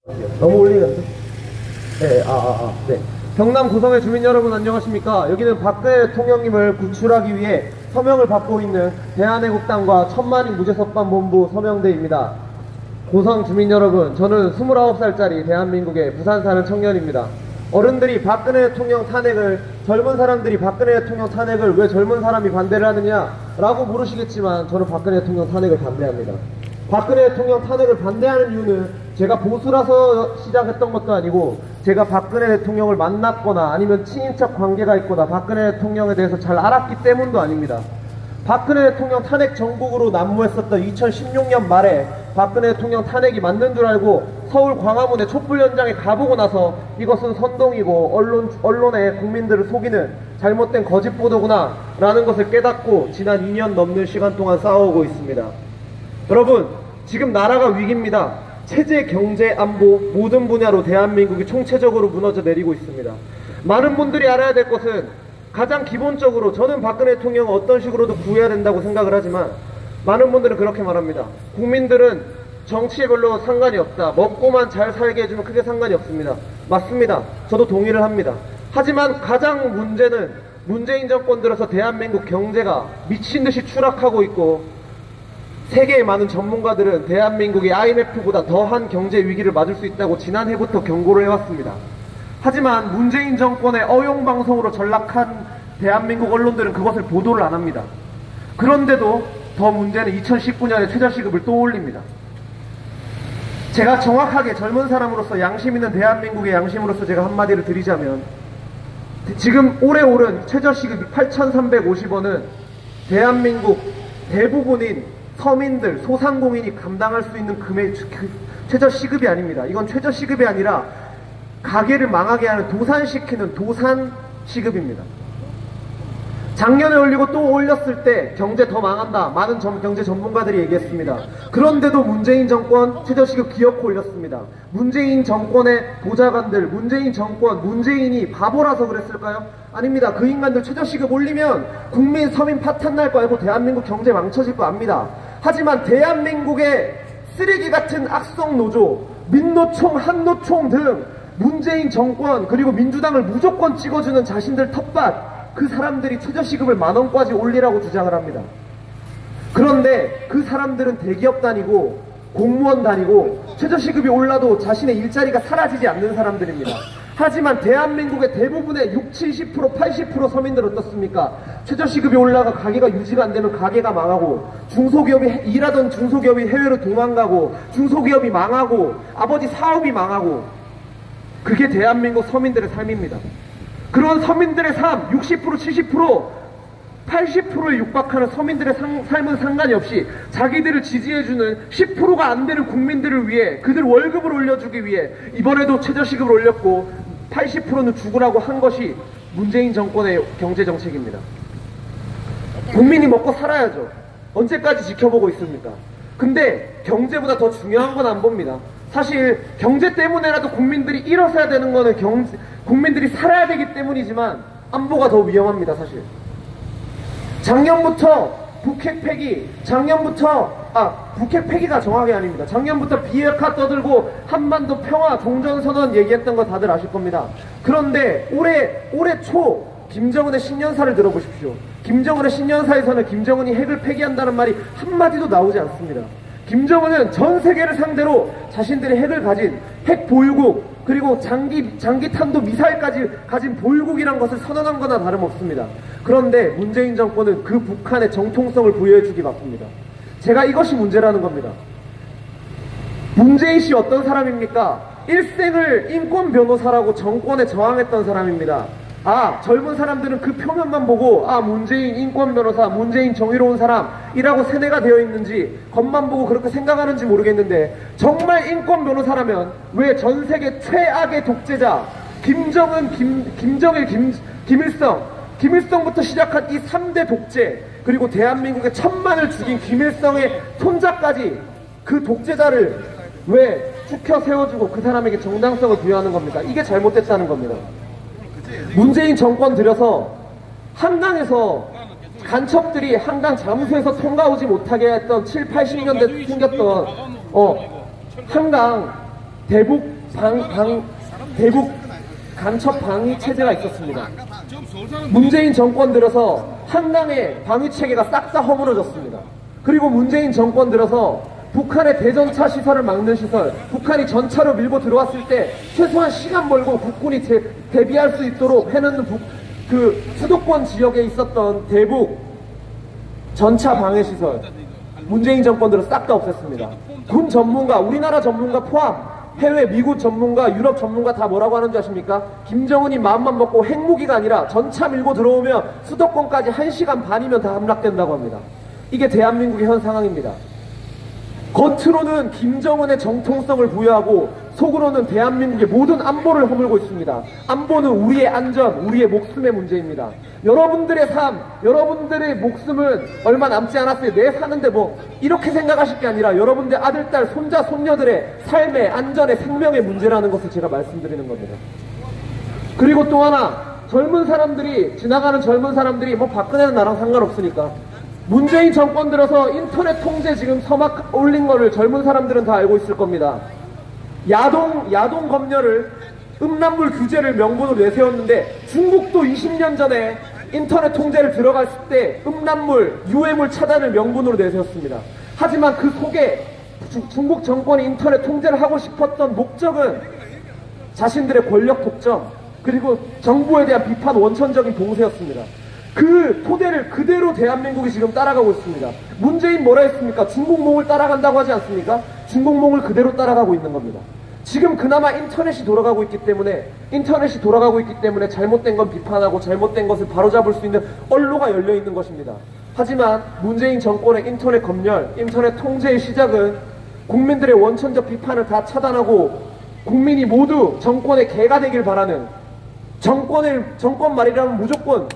너무 올리는데? 네, 네. 경남 고성의 주민 여러분 안녕하십니까? 여기는 박근혜 대통령님을 구출하기 위해 서명을 받고 있는 대한애국당과 천만인 무죄석방본부 서명대입니다. 고성 주민 여러분, 저는 29살짜리 대한민국의 부산 사는 청년입니다. 어른들이 박근혜 대통령 탄핵을, 젊은 사람들이 박근혜 대통령 탄핵을 왜 젊은 사람이 반대를 하느냐라고 물으시겠지만 저는 박근혜 대통령 탄핵을 반대합니다. 박근혜 대통령 탄핵을 반대하는 이유는 제가 보수라서 시작했던 것도 아니고 제가 박근혜 대통령을 만났거나 아니면 친인척 관계가 있거나 박근혜 대통령에 대해서 잘 알았기 때문도 아닙니다. 박근혜 대통령 탄핵 정국으로 난무했었던 2016년 말에 박근혜 대통령 탄핵이 맞는 줄 알고 서울 광화문의 촛불 현장에 가보고 나서 이것은 선동이고 언론의 국민들을 속이는 잘못된 거짓 보도구나 라는 것을 깨닫고 지난 2년 넘는 시간 동안 싸워오고 있습니다. 여러분, 지금 나라가 위기입니다. 체제, 경제, 안보 모든 분야로 대한민국이 총체적으로 무너져 내리고 있습니다. 많은 분들이 알아야 될 것은 가장 기본적으로 저는 박근혜 대통령을 어떤 식으로도 구해야 된다고 생각을 하지만 많은 분들은 그렇게 말합니다. 국민들은 정치에 별로 상관이 없다. 먹고만 잘 살게 해주면 크게 상관이 없습니다. 맞습니다. 저도 동의를 합니다. 하지만 가장 문제는 문재인 정권 들어서 대한민국 경제가 미친듯이 추락하고 있고 세계의 많은 전문가들은 대한민국이 IMF보다 더한 경제 위기를 맞을 수 있다고 지난해부터 경고를 해왔습니다. 하지만 문재인 정권의 어용방송으로 전락한 대한민국 언론들은 그것을 보도를 안 합니다. 그런데도 더 문제는 2019년에 최저시급을 또 올립니다. 제가 정확하게 젊은 사람으로서 양심 있는 대한민국의 양심으로서 제가 한마디를 드리자면 지금 올해 오른 최저시급이 8,350원은 대한민국 대부분인 서민들, 소상공인이 감당할 수 있는 금액, 최저시급이 아닙니다. 이건 최저시급이 아니라 가게를 망하게 하는 도산시키는 도산시급입니다. 작년에 올리고 또 올렸을 때 경제 더 망한다. 많은 경제 전문가들이 얘기했습니다. 그런데도 문재인 정권 최저시급 기어코 올렸습니다. 문재인 정권의 보좌관들, 문재인 정권, 문재인이 바보라서 그랬을까요? 아닙니다. 그 인간들 최저시급 올리면 국민, 서민 파탄 날 거 알고 대한민국 경제 망쳐질 거 압니다. 하지만 대한민국의 쓰레기 같은 악성 노조, 민노총, 한노총 등 문재인 정권 그리고 민주당을 무조건 찍어주는 자신들 텃밭, 그 사람들이 최저시급을 만원까지 올리라고 주장을 합니다. 그런데 그 사람들은 대기업 다니고 공무원 다니고 최저시급이 올라도 자신의 일자리가 사라지지 않는 사람들입니다. 하지만 대한민국의 대부분의 60, 70%, 80% 서민들 어떻습니까? 최저시급이 올라가 가게가 유지가 안 되면 가게가 망하고 중소기업이 일하던 중소기업이 해외로 도망가고 중소기업이 망하고 아버지 사업이 망하고 그게 대한민국 서민들의 삶입니다. 그런 서민들의 삶 60%, 70%, 80%에 육박하는 서민들의 삶은 상관이 없이 자기들을 지지해주는 10%가 안 되는 국민들을 위해 그들 월급을 올려주기 위해 이번에도 최저시급을 올렸고 80%는 죽으라고 한 것이 문재인 정권의 경제정책입니다. 국민이 먹고 살아야죠. 언제까지 지켜보고 있습니까? 근데 경제보다 더 중요한 건 안 봅니다. 사실 경제 때문에라도 국민들이 일어서야 되는 거는 국민들이 살아야 되기 때문이지만 안보가 더 위험합니다. 사실 작년부터 북핵 폐기가 정확히 아닙니다. 작년부터 비핵화 떠들고 한반도 평화 종전선언 얘기했던 거 다들 아실 겁니다. 그런데 올해 초 김정은의 신년사를 들어보십시오. 김정은의 신년사에서는 김정은이 핵을 폐기한다는 말이 한마디도 나오지 않습니다. 김정은은 전 세계를 상대로 자신들의 핵을 가진 핵 보유국 그리고 장기탄도 미사일까지 가진 보유국이란 것을 선언한 거나 다름없습니다. 그런데 문재인 정권은 그 북한의 정통성을 부여해주기 바쁩니다. 제가 이것이 문제라는 겁니다. 문재인 씨 어떤 사람입니까? 일생을 인권 변호사라고 정권에 저항했던 사람입니다. 젊은 사람들은 그 표면만 보고 문재인 인권 변호사, 문재인 정의로운 사람이라고 세뇌가 되어 있는지 겉만 보고 그렇게 생각하는지 모르겠는데 정말 인권 변호사라면 왜 전 세계 최악의 독재자 김정은, 김정일, 김일성부터 시작한 이 3대 독재 그리고 대한민국의 천만을 죽인 김일성의 손자까지 그 독재자를 왜 축혀 세워주고 그 사람에게 정당성을 부여하는 겁니까? 이게 잘못됐다는 겁니다. 문재인 정권 들여서 한강에서 간첩들이 한강 잠수해서 통과오지 못하게 했던 7, 80년대 생겼던 한강 대북 간첩 방위 체제가 있었습니다. 문재인 정권 들어서 한강의 방위 체계가 싹 다 허물어졌습니다. 그리고 문재인 정권 들어서 북한의 대전차 시설을 막는 시설, 북한이 전차로 밀고 들어왔을 때 최소한 시간 벌고 국군이 대비할 수 있도록 해놓는 그 수도권 지역에 있었던 대북 전차 방해 시설, 문재인 정권 들어 싹 다 없앴습니다. 군 전문가, 우리나라 전문가 포함 해외 미국 전문가, 유럽 전문가 다 뭐라고 하는 줄 아십니까? 김정은이 마음만 먹고 핵무기가 아니라 전차 밀고 들어오면 수도권까지 1시간 반이면 다 함락된다고 합니다. 이게 대한민국의 현 상황입니다. 겉으로는 김정은의 정통성을 부여하고 속으로는 대한민국의 모든 안보를 허물고 있습니다. 안보는 우리의 안전, 우리의 목숨의 문제입니다. 여러분들의 삶, 여러분들의 목숨은 얼마 남지 않았어요. 내 사는데 뭐 이렇게 생각하실 게 아니라 여러분들 아들, 딸, 손자, 손녀들의 삶의 안전의 생명의 문제라는 것을 제가 말씀드리는 겁니다. 그리고 또 하나, 젊은 사람들이, 지나가는 젊은 사람들이 뭐 박근혜는 나랑 상관없으니까 문재인 정권 들어서 인터넷 통제 지금 서막 올린 거를 젊은 사람들은 다 알고 있을 겁니다. 야동 검열을 음란물 규제를 명분으로 내세웠는데 중국도 20년 전에 인터넷 통제를 들어갔을 때 음란물, 유해물 차단을 명분으로 내세웠습니다. 하지만 그 속에 중국 정권이 인터넷 통제를 하고 싶었던 목적은 자신들의 권력 독점, 그리고 정부에 대한 비판 원천적인 봉쇄였습니다. 그 토대를 그대로 대한민국이 지금 따라가고 있습니다. 문재인 뭐라 했습니까? 중국몽을 따라간다고 하지 않습니까? 중국몽을 그대로 따라가고 있는 겁니다. 지금 그나마 인터넷이 돌아가고 있기 때문에 잘못된 건 비판하고 잘못된 것을 바로잡을 수 있는 언로가 열려 있는 것입니다. 하지만 문재인 정권의 인터넷 검열, 인터넷 통제의 시작은 국민들의 원천적 비판을 다 차단하고 국민이 모두 정권의 개가 되길 바라는, 정권 말이라면 무조건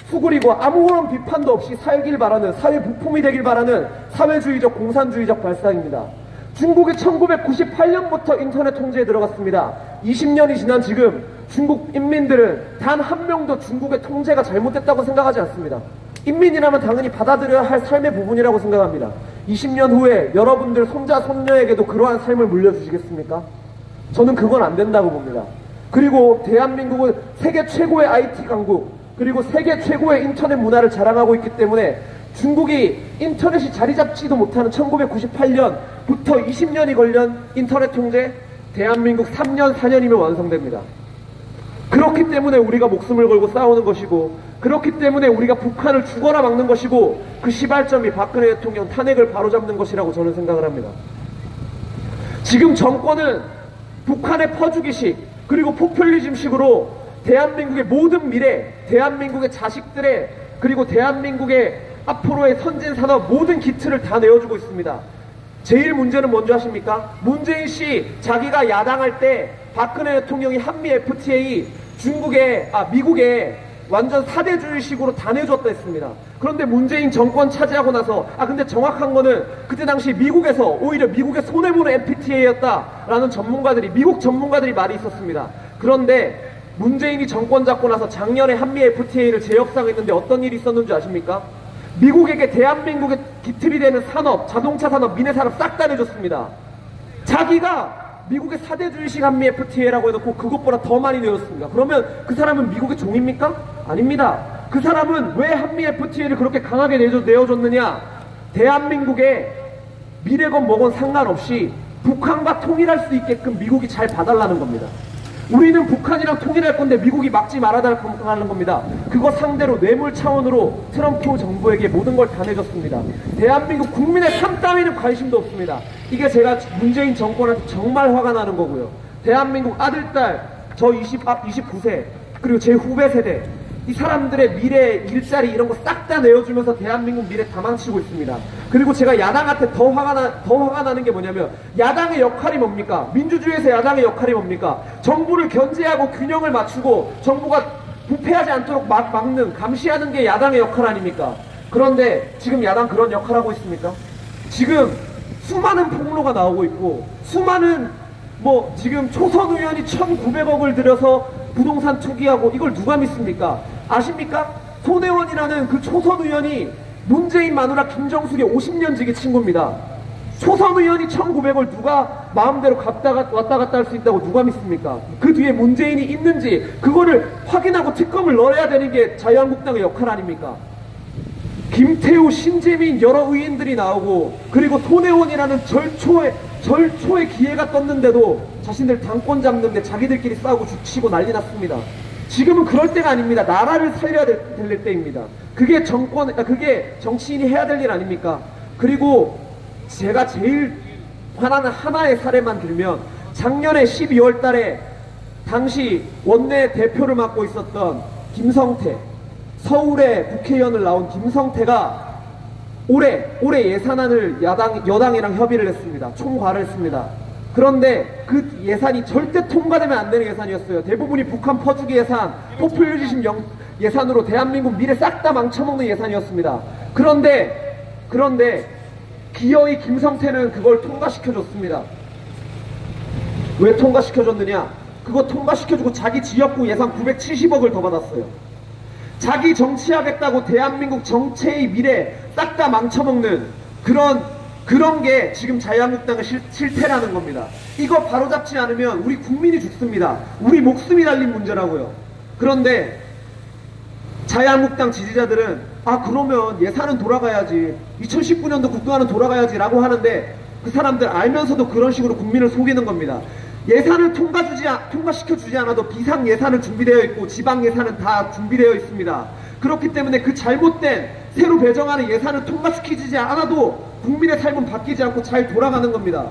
수그리고 아무런 비판도 없이 살길 바라는, 사회 부품이 되길 바라는 사회주의적 공산주의적 발상입니다. 중국이 1998년부터 인터넷 통제에 들어갔습니다. 20년이 지난 지금 중국 인민들은 단 한 명도 중국의 통제가 잘못됐다고 생각하지 않습니다. 인민이라면 당연히 받아들여야 할 삶의 부분이라고 생각합니다. 20년 후에 여러분들 손자 손녀에게도 그러한 삶을 물려주시겠습니까? 저는 그건 안 된다고 봅니다. 그리고 대한민국은 세계 최고의 IT 강국, 그리고 세계 최고의 인터넷 문화를 자랑하고 있기 때문에 중국이 인터넷이 자리 잡지도 못하는 1998년부터 20년이 걸린 인터넷 통제, 대한민국 3년, 4년이면 완성됩니다. 그렇기 때문에 우리가 목숨을 걸고 싸우는 것이고, 그렇기 때문에 우리가 북한을 죽어라 막는 것이고, 그 시발점이 박근혜 대통령 탄핵을 바로잡는 것이라고 저는 생각을 합니다. 지금 정권은 북한의 퍼주기식, 그리고 포퓰리즘식으로 대한민국의 모든 미래, 대한민국의 자식들의, 그리고 대한민국의 앞으로의 선진산업 모든 기틀을 다 내어주고 있습니다. 제일 문제는 뭔지 아십니까? 문재인 씨 자기가 야당할 때 박근혜 대통령이 한미 FTA 미국에 완전 사대주의식으로 다 내줬다 했습니다. 그런데 문재인 정권 차지하고 나서 근데 정확한 거는 그때 당시 미국에서 오히려 미국의 손해보는 FTA였다라는 미국 전문가들이 말이 있었습니다. 그런데 문재인이 정권 잡고 나서 작년에 한미 FTA를 재협상했는데 어떤 일이 있었는지 아십니까? 미국에게 대한민국의 기틀이 되는 산업, 자동차 산업, 미래 산업 싹 다 내줬습니다. 자기가 미국의 사대주의식 한미 FTA라고 해놓고 그것보다 더 많이 내줬습니다. 그러면 그 사람은 미국의 종입니까? 아닙니다. 그 사람은 왜 한미 FTA를 그렇게 강하게 내어줬느냐? 대한민국의 미래건 뭐건 상관없이 북한과 통일할 수 있게끔 미국이 잘 봐달라는 겁니다. 우리는 북한이랑 통일할 건데 미국이 막지 말아달라는 겁니다. 그거 상대로 뇌물 차원으로 트럼프 정부에게 모든 걸 다 내줬습니다. 대한민국 국민의 삶 따위는 관심도 없습니다. 이게 제가 문재인 정권한테 정말 화가 나는 거고요. 대한민국 아들, 딸, 저 29세, 그리고 제 후배 세대, 이 사람들의 미래, 일자리 이런 거 싹 다 내어주면서 대한민국 미래 다 망치고 있습니다. 그리고 제가 야당한테 더 화가 나는 게 뭐냐면, 야당의 역할이 뭡니까? 민주주의에서 야당의 역할이 뭡니까? 정부를 견제하고 균형을 맞추고 정부가 부패하지 않도록 막는, 감시하는 게 야당의 역할 아닙니까? 그런데 지금 야당 그런 역할 하고 있습니까? 지금 수많은 폭로가 나오고 있고, 수많은 지금 초선 의원이 1,900억을 들여서 부동산 투기하고, 이걸 누가 믿습니까? 아십니까? 손혜원이라는 그 초선 의원이 문재인 마누라 김정숙의 50년 지기 친구입니다. 초선 의원이 1,900을 누가 마음대로 왔다 갔다 할 수 있다고 누가 믿습니까? 그 뒤에 문재인이 있는지 그거를 확인하고 특검을 넣어야 되는 게 자유한국당의 역할 아닙니까? 김태우, 신재민 여러 의원들이 나오고 그리고 손혜원이라는 절초의 기회가 떴는데도 자신들 당권 잡는데 자기들끼리 싸우고 죽치고 난리 났습니다. 지금은 그럴 때가 아닙니다. 나라를 살려야 될 때입니다. 그게 그게 정치인이 해야 될 일 아닙니까? 그리고 제가 제일 화나는 하나의 사례만 들면 작년에 12월 달에 당시 원내 대표를 맡고 있었던 김성태, 서울의 국회의원을 나온 김성태가 올해 예산안을 여당이랑 협의를 했습니다. 총괄을 했습니다. 그런데 그 예산이 절대 통과되면 안 되는 예산이었어요. 대부분이 북한 퍼주기 예산, 포퓰리즘 예산으로 대한민국 미래 싹 다 망쳐먹는 예산이었습니다. 그런데 기어이 김성태는 그걸 통과시켜줬습니다. 왜 통과시켜줬느냐? 그거 통과시켜주고 자기 지역구 예산 970억을 더 받았어요. 자기 정치하겠다고 대한민국 정체의 미래 싹 다 망쳐먹는 그런 게 지금 자유한국당의 실패라는 겁니다. 이거 바로잡지 않으면 우리 국민이 죽습니다. 우리 목숨이 달린 문제라고요. 그런데 자유한국당 지지자들은 그러면 예산은 돌아가야지, 2019년도 국가는 돌아가야지 라고 하는데 그 사람들 알면서도 그런 식으로 국민을 속이는 겁니다. 예산을 통과시켜주지 않아도 비상 예산은 준비되어 있고 지방 예산은 다 준비되어 있습니다. 그렇기 때문에 그 잘못된 새로 배정하는 예산을 통과시키지 않아도 국민의 삶은 바뀌지 않고 잘 돌아가는 겁니다.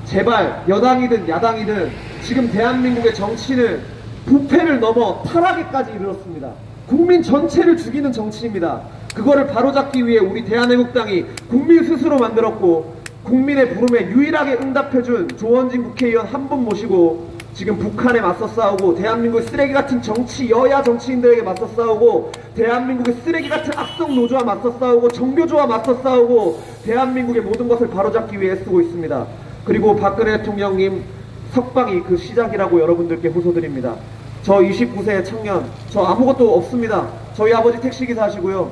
제발 여당이든 야당이든 지금 대한민국의 정치는 부패를 넘어 타락에까지 이르렀습니다. 국민 전체를 죽이는 정치입니다. 그거를 바로잡기 위해 우리 대한애국당이 국민 스스로 만들었고 국민의 부름에 유일하게 응답해준 조원진 국회의원 한 분 모시고 지금 북한에 맞서 싸우고 대한민국의 쓰레기 같은 여야 정치인들에게 맞서 싸우고 대한민국의 쓰레기 같은 악성 노조와 맞서 싸우고 정교조와 맞서 싸우고 대한민국의 모든 것을 바로잡기 위해 애쓰고 있습니다. 그리고 박근혜 대통령님 석방이 그 시작이라고 여러분들께 호소드립니다. 저 29세 청년, 저 아무것도 없습니다. 저희 아버지 택시기사 하시고요.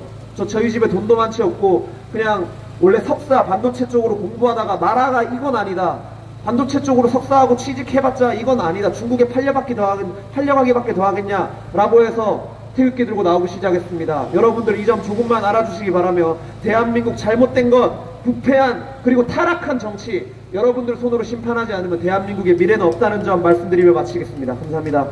저희 집에 돈도 많지 없고 그냥 원래 석사 반도체 쪽으로 공부하다가 나라가 이건 아니다. 반도체 쪽으로 석사하고 취직해봤자 이건 아니다. 중국에 팔려가기밖에 더 하겠냐 라고 해서 태극기 들고 나오기 시작했습니다. 여러분들 이 점 조금만 알아주시기 바라며 대한민국 잘못된 것, 부패한 그리고 타락한 정치 여러분들 손으로 심판하지 않으면 대한민국의 미래는 없다는 점 말씀드리며 마치겠습니다. 감사합니다.